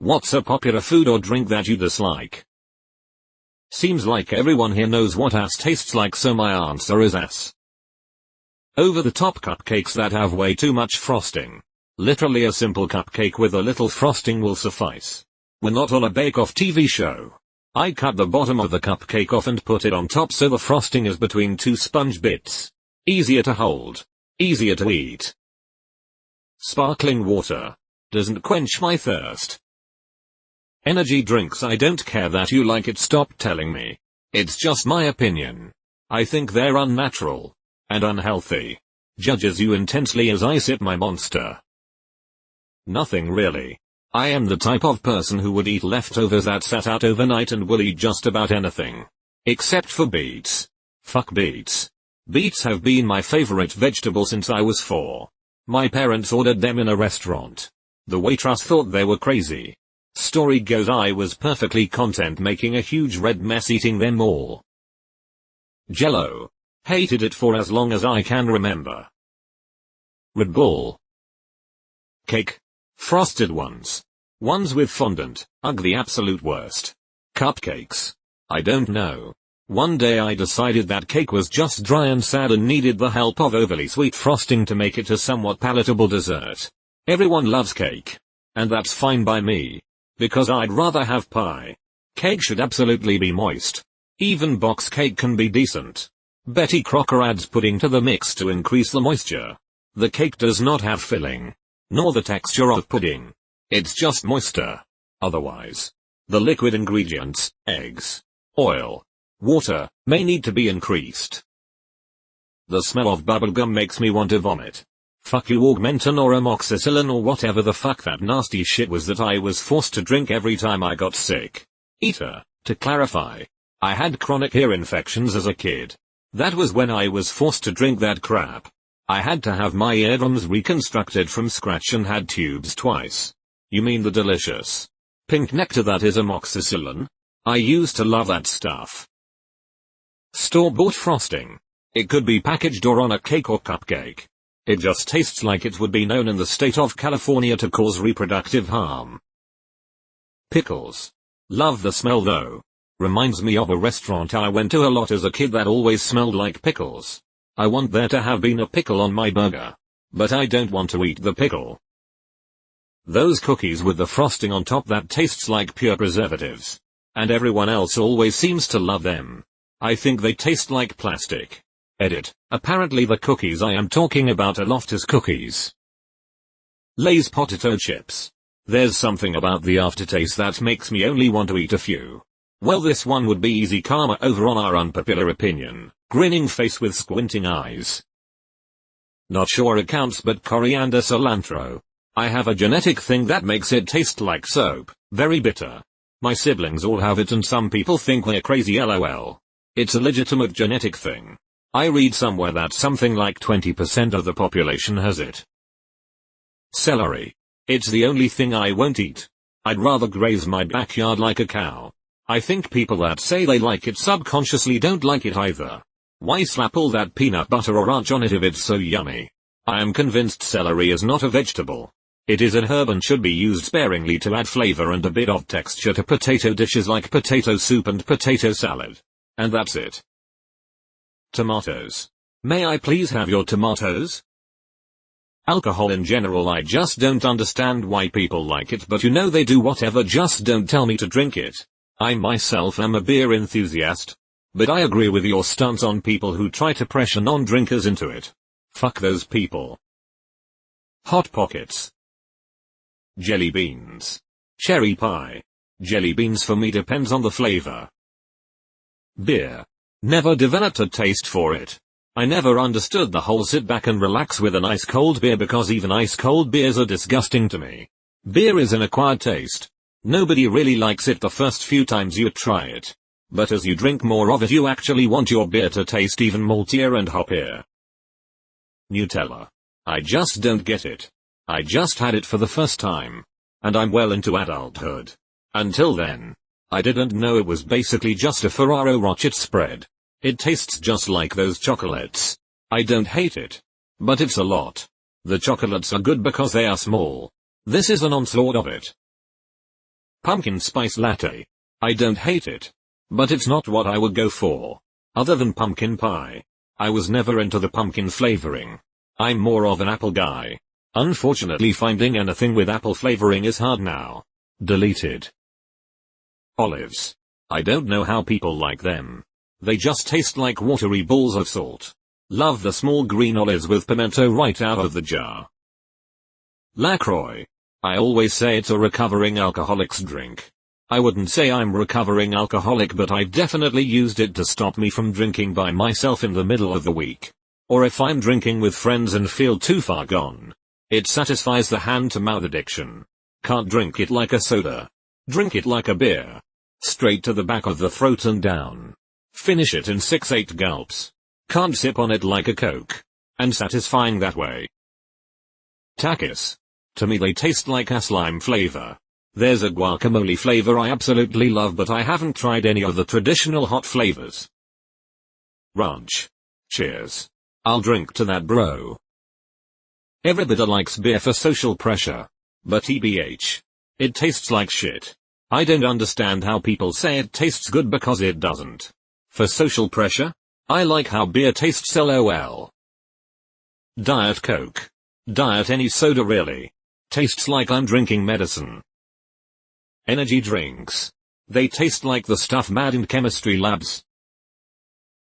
What's a popular food or drink that you dislike? Seems like everyone here knows what ass tastes like, so my answer is ass. Over-the-top cupcakes that have way too much frosting. Literally a simple cupcake with a little frosting will suffice. We're not on a bake-off TV show. I cut the bottom of the cupcake off and put it on top so the frosting is between two sponge bits. Easier to hold. Easier to eat. Sparkling water. Doesn't quench my thirst. Energy drinks, I don't care that you like it, stop telling me. It's just my opinion. I think they're unnatural. And unhealthy. Judges you intensely as I sip my Monster. Nothing really. I am the type of person who would eat leftovers that sat out overnight and will eat just about anything. Except for beets. Fuck beets. Beets have been my favorite vegetable since I was 4. My parents ordered them in a restaurant. The waitress thought they were crazy. Story goes I was perfectly content making a huge red mess eating them all. Jello. Hated it for as long as I can remember. Red Bull. Cake. Frosted ones. Ones with fondant. Ugh, the absolute worst. Cupcakes. I don't know. One day I decided that cake was just dry and sad and needed the help of overly sweet frosting to make it a somewhat palatable dessert. Everyone loves cake. And that's fine by me. Because I'd rather have pie. Cake should absolutely be moist. Even box cake can be decent. Betty Crocker adds pudding to the mix to increase the moisture. The cake does not have filling. Nor the texture of pudding. It's just moisture. Otherwise, the liquid ingredients, eggs, oil, water, may need to be increased. The smell of bubblegum makes me want to vomit. Fuck you Augmentin or amoxicillin or whatever the fuck that nasty shit was that I was forced to drink every time I got sick. Eater, to clarify. I had chronic ear infections as a kid. That was when I was forced to drink that crap. I had to have my eardrums reconstructed from scratch and had tubes twice. You mean the delicious pink nectar that is amoxicillin? I used to love that stuff. Store-bought frosting. It could be packaged or on a cake or cupcake. It just tastes like it would be known in the state of California to cause reproductive harm. Pickles. Love the smell though. Reminds me of a restaurant I went to a lot as a kid that always smelled like pickles. I want there to have been a pickle on my burger. But I don't want to eat the pickle. Those cookies with the frosting on top that tastes like pure preservatives. And everyone else always seems to love them. I think they taste like plastic. Edit. Apparently the cookies I am talking about are Loftus cookies. Lay's potato chips. There's something about the aftertaste that makes me only want to eat a few. Well, this one would be easy karma over on our unpopular opinion. Grinning face with squinting eyes. Not sure it counts, but coriander cilantro. I have a genetic thing that makes it taste like soap. Very bitter. My siblings all have it and some people think we're crazy, lol. It's a legitimate genetic thing. I read somewhere that something like 20% of the population has it. Celery. It's the only thing I won't eat. I'd rather graze my backyard like a cow. I think people that say they like it subconsciously don't like it either. Why slap all that peanut butter or ranch on it if it's so yummy? I am convinced celery is not a vegetable. It is a herb and should be used sparingly to add flavor and a bit of texture to potato dishes like potato soup and potato salad. And that's it. Tomatoes. May I please have your tomatoes? Alcohol in general, I just don't understand why people like it, but you know they do. Whatever, just don't tell me to drink it. I myself am a beer enthusiast. But I agree with your stance on people who try to pressure non-drinkers into it. Fuck those people. Hot Pockets. Jelly beans. Cherry pie. Jelly beans for me depends on the flavor. Beer. Never developed a taste for it. I never understood the whole sit back and relax with an ice cold beer because even ice cold beers are disgusting to me. Beer is an acquired taste. Nobody really likes it the first few times you try it. But as you drink more of it, you actually want your beer to taste even maltier and hoppier. Nutella. I just don't get it. I just had it for the first time. And I'm well into adulthood. Until then, I didn't know it was basically just a Ferrero Rocher spread. It tastes just like those chocolates. I don't hate it. But it's a lot. The chocolates are good because they are small. This is an onslaught of it. Pumpkin spice latte. I don't hate it. But it's not what I would go for. Other than pumpkin pie. I was never into the pumpkin flavoring. I'm more of an apple guy. Unfortunately, finding anything with apple flavoring is hard now. Deleted. Olives. I don't know how people like them. They just taste like watery balls of salt. Love the small green olives with pimento right out of the jar. LaCroix. I always say it's a recovering alcoholic's drink. I wouldn't say I'm recovering alcoholic, but I've definitely used it to stop me from drinking by myself in the middle of the week. Or if I'm drinking with friends and feel too far gone. It satisfies the hand-to-mouth addiction. Can't drink it like a soda. Drink it like a beer. Straight to the back of the throat and down. Finish it in 6-8 gulps. Can't sip on it like a Coke. And satisfying that way. Takis. To me they taste like a slime flavor. There's a guacamole flavor I absolutely love, but I haven't tried any of the traditional hot flavors. Ranch. Cheers. I'll drink to that, bro. Everybody likes beer for social pressure. But TBH. It tastes like shit. I don't understand how people say it tastes good because it doesn't. For social pressure? I like how beer tastes, lol. Diet Coke. Diet any soda really. Tastes like I'm drinking medicine. Energy drinks. They taste like the stuff mad in chemistry labs.